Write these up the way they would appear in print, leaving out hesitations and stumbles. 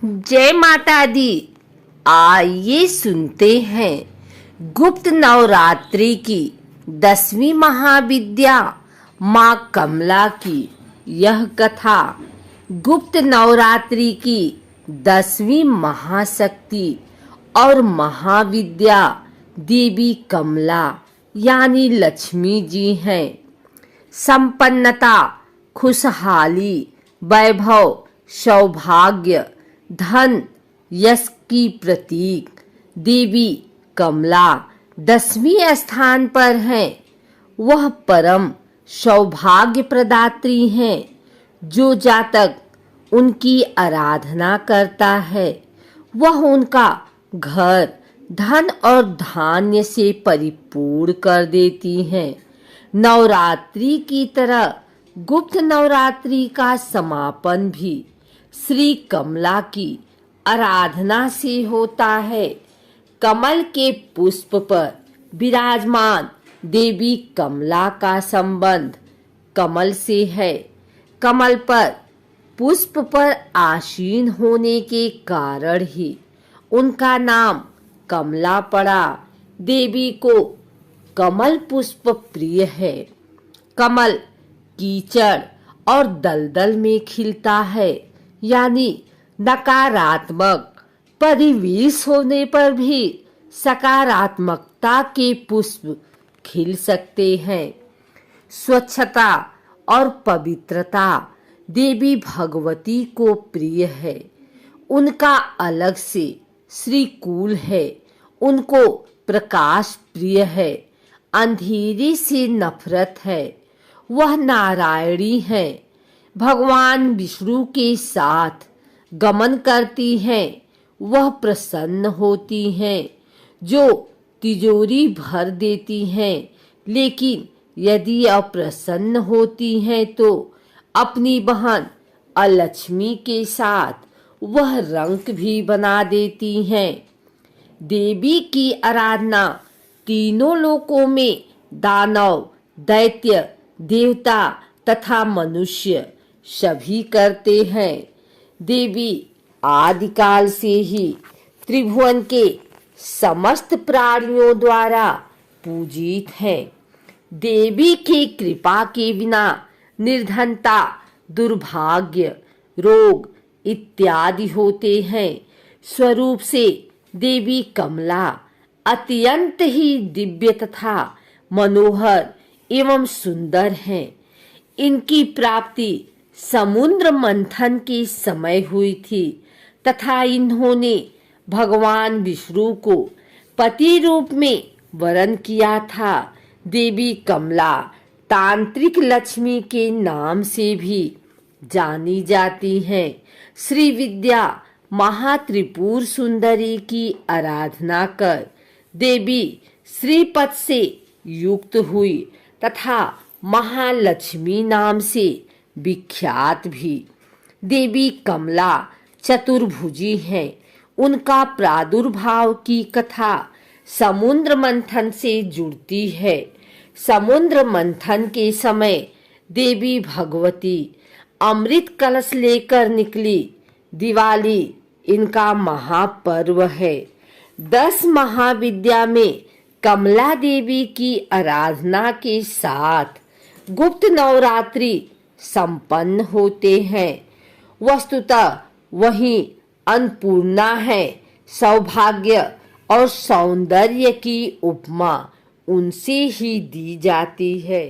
जय माता दी। आइए सुनते हैं गुप्त नवरात्रि की 10वीं महाविद्या माँ कमला की यह कथा। गुप्त नवरात्रि की 10वीं महाशक्ति और महाविद्या देवी कमला यानी लक्ष्मी जी हैं। संपन्नता, खुशहाली, वैभव, सौभाग्य, धन, यश की प्रतीक देवी कमला 10वें स्थान पर हैं। वह परम सौभाग्य प्रदात्री हैं। जो जातक उनकी आराधना करता है वह उनका घर धन और धान्य से परिपूर्ण कर देती हैं। नवरात्रि की तरह गुप्त नवरात्रि का समापन भी श्री कमला की आराधना से होता है। कमल के पुष्प पर विराजमान देवी कमला का संबंध कमल से है। कमल पर पुष्प पर आसीन होने के कारण ही उनका नाम कमला पड़ा। देवी को कमल पुष्प प्रिय है। कमल कीचड़ और दलदल में खिलता है, यानी नकारात्मक परिवेश होने पर भी सकारात्मकता के पुष्प खिल सकते हैं। स्वच्छता और पवित्रता देवी भगवती को प्रिय है। उनका अलग से श्रीकुल है। उनको प्रकाश प्रिय है। अंधेरे से नफरत है। वह नारायणी है। भगवान विष्णु के साथ गमन करती हैं। वह प्रसन्न होती हैं। जो तिजोरी भर देती हैं, लेकिन यदि अप्रसन्न होती हैं तो अपनी बहन अलक्ष्मी के साथ वह रंक भी बना देती हैं। देवी की आराधना तीनों लोकों में दानव, दैत्य, देवता तथा मनुष्य सभी करते हैं। देवी आदिकाल से ही त्रिभुवन के समस्त प्राणियों द्वारा पूजित है। देवी की कृपा के बिना निर्धनता, दुर्भाग्य, रोग इत्यादि होते हैं। स्वरूप से देवी कमला अत्यंत ही दिव्य तथा मनोहर एवं सुंदर हैं। इनकी प्राप्ति समुद्र मंथन के समय हुई थी तथा इन्होंने भगवान विष्णु को पति रूप में वरण किया था। देवी कमला तांत्रिक लक्ष्मी के नाम से भी जानी जाती हैं। श्री विद्या महात्रिपुर सुंदरी की आराधना कर देवी श्रीपद से युक्त हुई तथा महालक्ष्मी नाम से विख्यात भी। देवी कमला चतुर्भुजी हैं। उनका प्रादुर्भाव की कथा समुद्र मंथन से जुड़ती है। समुद्र मंथन के समय देवी भगवती अमृत कलश लेकर निकली। दिवाली इनका महापर्व है। 10 महाविद्या में कमला देवी की आराधना के साथ गुप्त नवरात्रि संपन्न होते हैं। वस्तुतः वही अन्नपूर्णा है। सौभाग्य और सौंदर्य की उपमा उनसे ही दी जाती है।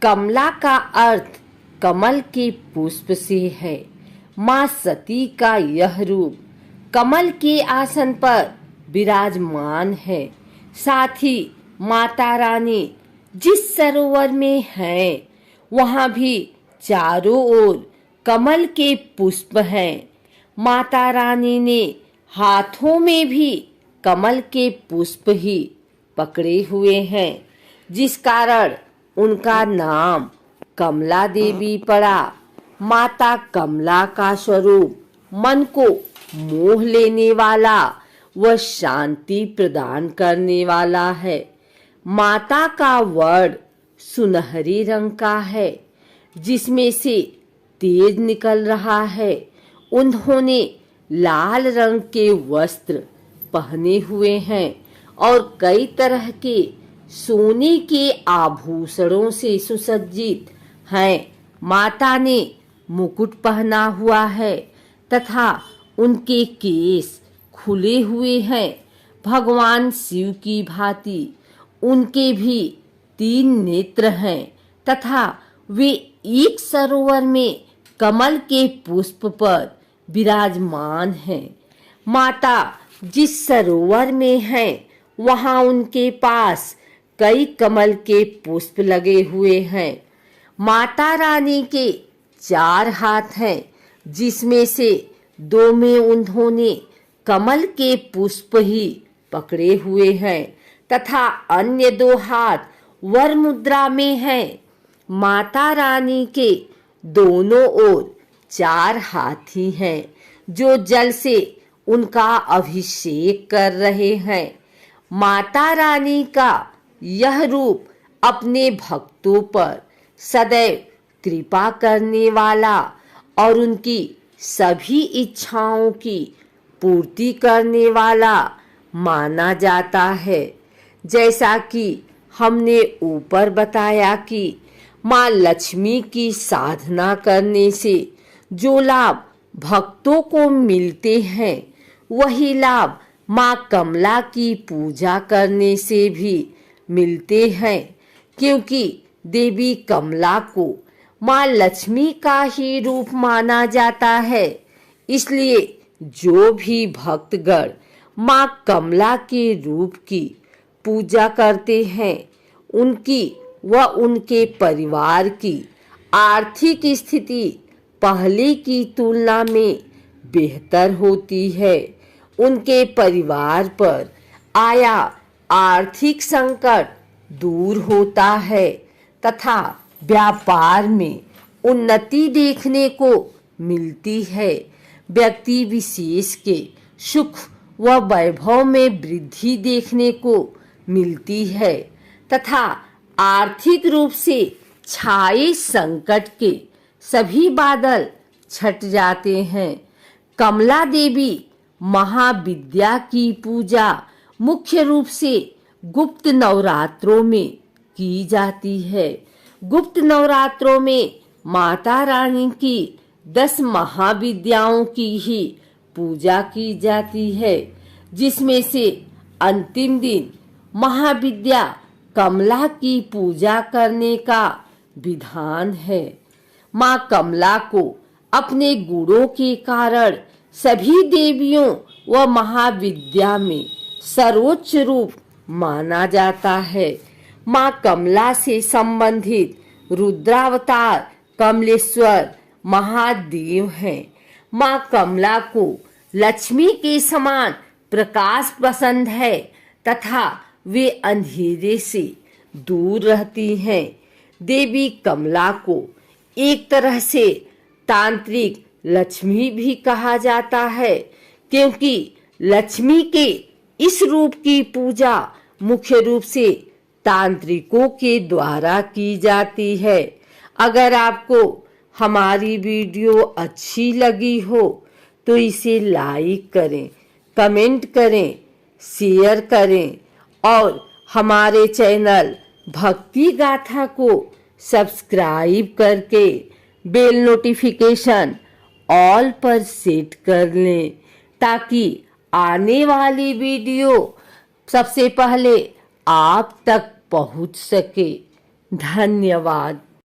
कमला का अर्थ कमल के पुष्प से है। माँ सती का यह रूप कमल के आसन पर विराजमान है। साथ ही माता रानी जिस सरोवर में हैं, वहाँ भी चारों ओर कमल के पुष्प हैं। माता रानी ने हाथों में भी कमल के पुष्प ही पकड़े हुए हैं, जिस कारण उनका नाम कमला देवी पड़ा। माता कमला का स्वरूप मन को मोह लेने वाला व शांति प्रदान करने वाला है। माता का वर्ण सुनहरे रंग का है, जिसमें से तेज निकल रहा है। उन्होंने लाल रंग के वस्त्र पहने हुए हैं और कई तरह के सोने के आभूषणों से सुसज्जित हैं। माता ने मुकुट पहना हुआ है तथा उनके केस खुले हुए हैं। भगवान शिव की भांति उनके भी 3 नेत्र हैं तथा वे एक सरोवर में कमल के पुष्प पर विराजमान हैं। माता जिस सरोवर में हैं वहां उनके पास कई कमल के पुष्प लगे हुए हैं। माता रानी के 4 हाथ हैं, जिसमें से 2 में उन्होंने कमल के पुष्प ही पकड़े हुए हैं तथा अन्य 2 हाथ वर मुद्रा में हैं। माता रानी के दोनों ओर 4 हाथी हैं जो जल से उनका अभिषेक कर रहे हैं। माता रानी का यह रूप अपने भक्तों पर सदैव कृपा करने वाला और उनकी सभी इच्छाओं की पूर्ति करने वाला माना जाता है। जैसा कि हमने ऊपर बताया कि माँ लक्ष्मी की साधना करने से जो लाभ भक्तों को मिलते हैं वही लाभ माँ कमला की पूजा करने से भी मिलते हैं, क्योंकि देवी कमला को माँ लक्ष्मी का ही रूप माना जाता है। इसलिए जो भी भक्तगण माँ कमला के रूप की पूजा करते हैं उनकी व उनके परिवार की आर्थिक स्थिति पहले की तुलना में बेहतर होती है। उनके परिवार पर आया आर्थिक संकट दूर होता है तथा व्यापार में उन्नति देखने को मिलती है। व्यक्ति विशेष के सुख व वैभव में वृद्धि देखने को मिलती है तथा आर्थिक रूप से छाए संकट के सभी बादल छट जाते हैं। कमला देवी महाविद्या की पूजा मुख्य रूप से गुप्त नवरात्रों में की जाती है। गुप्त नवरात्रों में माता रानी की 10 महाविद्याओं की ही पूजा की जाती है, जिसमें से अंतिम दिन महाविद्या कमला की पूजा करने का विधान है। माँ कमला को अपने गुणों के कारण सभी देवियों व महाविद्या में सर्वोच्च रूप माना जाता है। माँ कमला से संबंधित रुद्रावतार कमलेश्वर महादेव हैं। माँ कमला को लक्ष्मी के समान प्रकाश पसंद है तथा वे अंधेरे से दूर रहती हैं। देवी कमला को एक तरह से तांत्रिक लक्ष्मी भी कहा जाता है, क्योंकि लक्ष्मी के इस रूप की पूजा मुख्य रूप से तांत्रिकों के द्वारा की जाती है। अगर आपको हमारी वीडियो अच्छी लगी हो तो इसे लाइक करें, कमेंट करें, शेयर करें और हमारे चैनल भक्ति गाथा को सब्सक्राइब करके बेल नोटिफिकेशन ऑल पर सेट कर लें, ताकि आने वाली वीडियो सबसे पहले आप तक पहुंच सके। धन्यवाद।